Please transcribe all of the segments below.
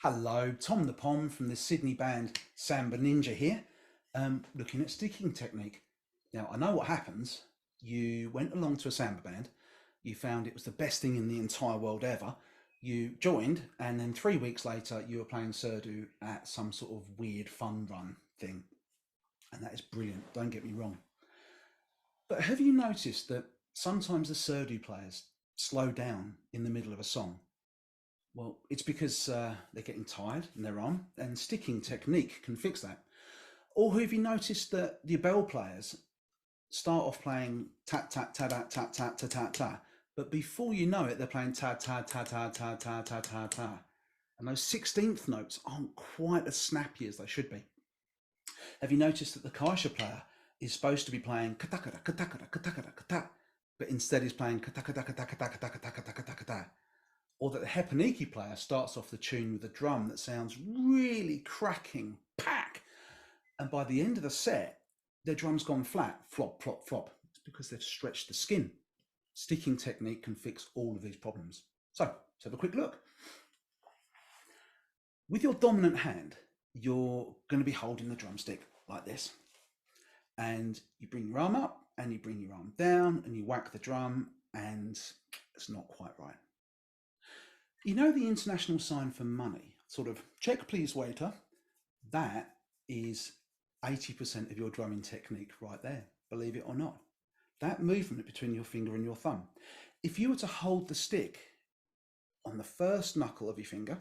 Hello, Tom the Pom from the Sydney band Samba Ninja here, looking at sticking technique. Now, I know what happens. You went along to a samba band, you found it was the best thing in the entire world ever, you joined, and then 3 weeks later, you were playing Surdo at some sort of weird fun run thing. And that is brilliant, don't get me wrong. But have you noticed that sometimes the Surdo players slow down in the middle of a song? Well, it's because they're getting tired in their arm, and sticking technique can fix that. Or have you noticed that the bell players start off playing tat tat tat tat tat tat tat tat tat, but before you know it, they're playing ta ta ta ta ta ta ta ta ta, and those 16th notes aren't quite as snappy as they should be. Have you noticed that the Kaisha player is supposed to be playing katakata katakata katakata kata, but instead he's playing katakata katakata katakata katakata kata? Or that the Hepaniki player starts off the tune with a drum that sounds really cracking, pack, and by the end of the set, their drum's gone flat, flop, flop, flop. It's because they've stretched the skin. Sticking technique can fix all of these problems. So let's have a quick look. With your dominant hand, you're going to be holding the drumstick like this. And you bring your arm up and you bring your arm down and you whack the drum, and it's not quite right. You know the international sign for money, sort of check please waiter, that is 80% of your drumming technique right there, believe it or not. That movement between your finger and your thumb. If you were to hold the stick on the first knuckle of your finger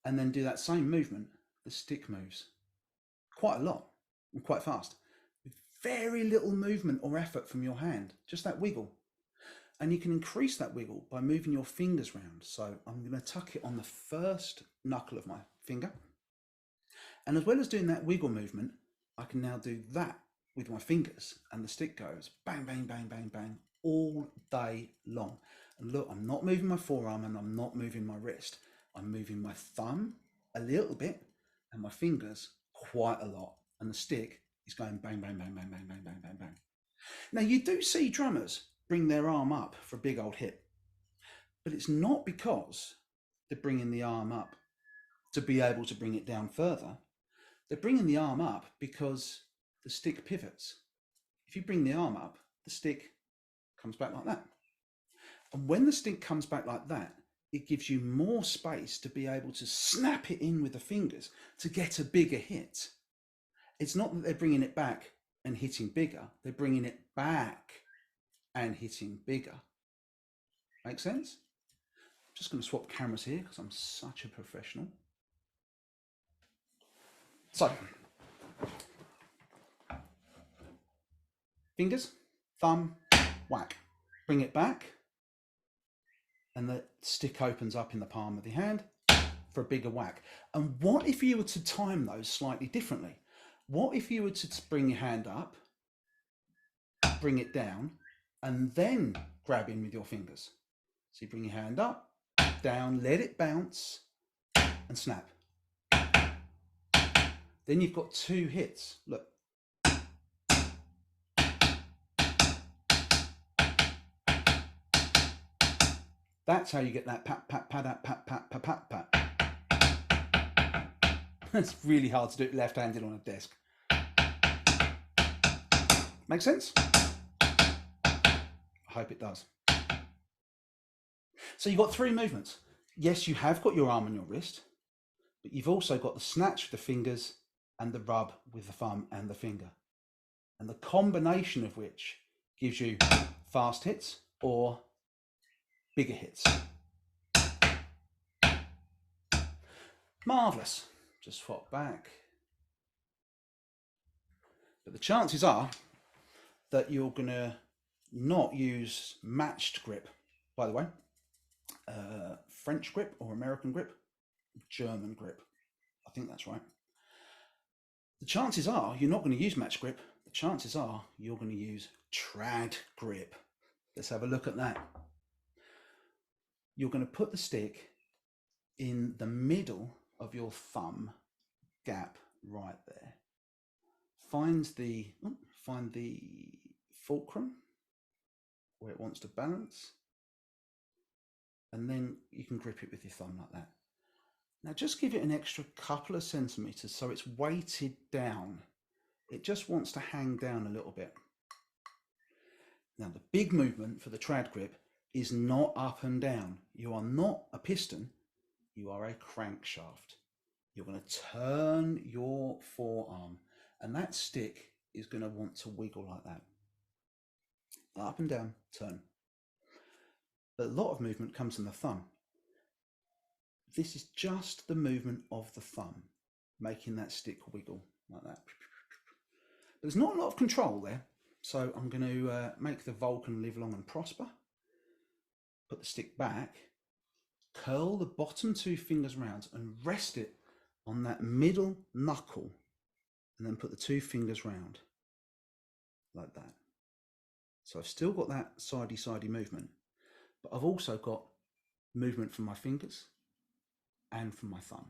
and then do that same movement, the stick moves quite a lot and quite fast with very little movement or effort from your hand, just that wiggle. And you can increase that wiggle by moving your fingers round. So I'm going to tuck it on the first knuckle of my finger. And as well as doing that wiggle movement, I can now do that with my fingers, and the stick goes bang, bang, bang, bang, bang all day long. And look, I'm not moving my forearm and I'm not moving my wrist. I'm moving my thumb a little bit and my fingers quite a lot. And the stick is going bang, bang, bang, bang, bang, bang, bang, bang, bang. Now, you do see drummers bring their arm up for a big old hit, but it's not because they're bringing the arm up to be able to bring it down further. They're bringing the arm up because the stick pivots. If you bring the arm up, the stick comes back like that. And when the stick comes back like that, it gives you more space to be able to snap it in with the fingers to get a bigger hit. It's not that they're bringing it back and hitting bigger, they're bringing it back and hitting bigger. Make sense? I'm just going to swap cameras here because I'm such a professional. So, fingers, thumb, whack. Bring it back, and the stick opens up in the palm of the hand for a bigger whack. And what if you were to time those slightly differently? What if you were to bring your hand up, bring it down, and then grab in with your fingers? So you bring your hand up, down, let it bounce, and snap. Then you've got two hits. Look. That's how you get that pat, pat, pat, pat, pat, pat, pat, pat. It's really hard to do it left-handed on a desk. Make sense? I hope it does. So you've got three movements. Yes, you have got your arm and your wrist, but you've also got the snatch with the fingers and the rub with the thumb and the finger. And the combination of which gives you fast hits or bigger hits. Marvellous. Just swap back. But the chances are that you're going to not use matched grip, by the way. French grip or American grip, German grip. I think that's right. The chances are you're not going to use match grip. The chances are you're going to use trad grip. Let's have a look at that. You're going to put the stick in the middle of your thumb gap right there. Find the fulcrum where it wants to balance, and then you can grip it with your thumb like that. Now just give it an extra couple of centimeters so it's weighted down. It just wants to hang down a little bit. Now the big movement for the trad grip is not up and down. You are not a piston, you are a crankshaft. You're going to turn your forearm and that stick is going to want to wiggle like that. Up and down, turn. But a lot of movement comes from the thumb. This is just the movement of the thumb, making that stick wiggle like that. But there's not a lot of control there, so I'm going to make the Vulcan live long and prosper. Put the stick back, curl the bottom two fingers round and rest it on that middle knuckle, and then put the two fingers round like that. So I've still got that sidey movement, but I've also got movement from my fingers and from my thumb.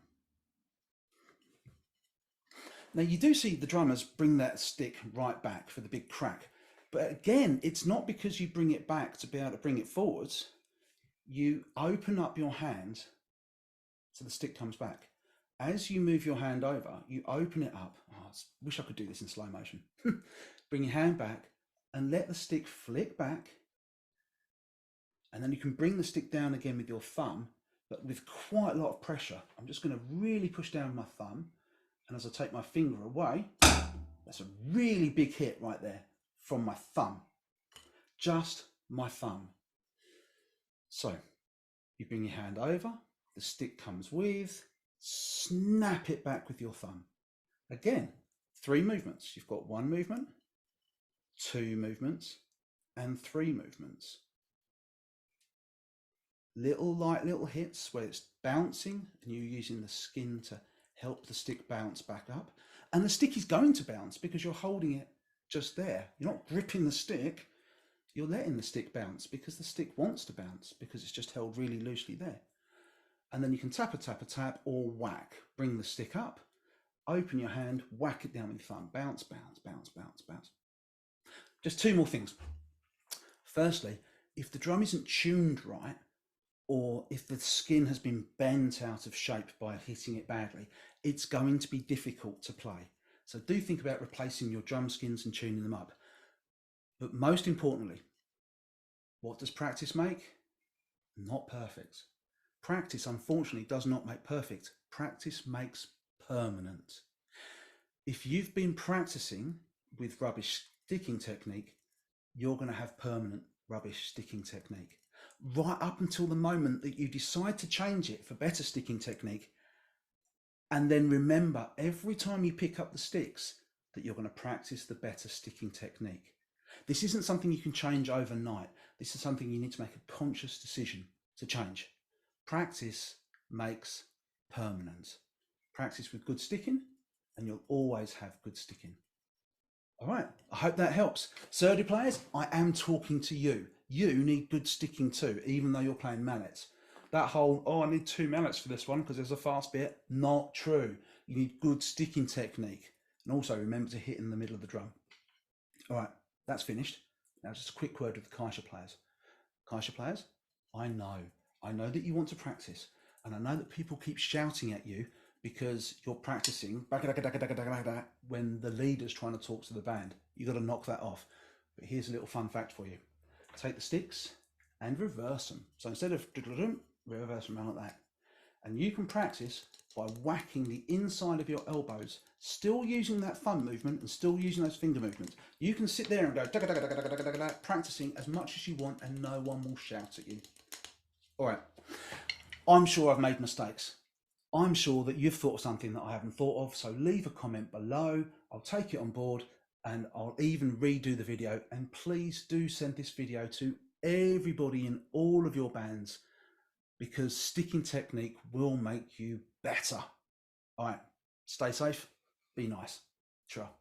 Now you do see the drummers bring that stick right back for the big crack, but again, it's not because you bring it back to be able to bring it forwards. You open up your hand so the stick comes back. As you move your hand over, you open it up. Oh, I wish I could do this in slow motion. Bring your hand back and let the stick flick back, and then you can bring the stick down again with your thumb, but with quite a lot of pressure. I'm just going to really push down with my thumb, and as I take my finger away, that's a really big hit right there from my thumb, just my thumb. So you bring your hand over, the stick comes with, snap it back with your thumb. Again, 3 movements. You've got 1 movement, 2 movements, and 3 movements. Light little hits where it's bouncing and you're using the skin to help the stick bounce back up. And the stick is going to bounce because you're holding it just there. You're not gripping the stick, you're letting the stick bounce because the stick wants to bounce because it's just held really loosely there. And then you can tap a tap or whack. Bring the stick up, open your hand, whack it down with your thumb. Bounce, bounce, bounce, bounce, bounce. Just 2 more things. Firstly, if the drum isn't tuned right, or if the skin has been bent out of shape by hitting it badly, it's going to be difficult to play. So do think about replacing your drum skins and tuning them up. But most importantly, what does practice make? Not perfect. Practice, unfortunately, does not make perfect. Practice makes permanent. If you've been practicing with rubbish sticking technique, you're going to have permanent rubbish sticking technique. Right up until the moment that you decide to change it for better sticking technique, and then remember every time you pick up the sticks that you're going to practice the better sticking technique. This isn't something you can change overnight. This is something you need to make a conscious decision to change. Practice makes permanent. Practice with good sticking and you'll always have good sticking. All right, I hope that helps. Surdy players, I am talking to you. You need good sticking too, even though you're playing mallets. That whole, oh, I need 2 mallets for this one because there's a fast bit, not true. You need good sticking technique. And also remember to hit in the middle of the drum. All right, that's finished. Now just a quick word with the Kaisha players. Kaisha players, I know that you want to practice, and I know that people keep shouting at you because you're practicing when the leader's trying to talk to the band. You've got to knock that off. But here's a little fun fact for you. Take the sticks and reverse them. So instead of reverse them around like that. And you can practice by whacking the inside of your elbows, still using that thumb movement and still using those finger movements. You can sit there and go practicing as much as you want and no one will shout at you. All right, I'm sure I've made mistakes. I'm sure that you've thought of something that I haven't thought of, so leave a comment below. I'll take it on board and I'll even redo the video. And please do send this video to everybody in all of your bands because sticking technique will make you better. All right, stay safe, be nice. Ciao.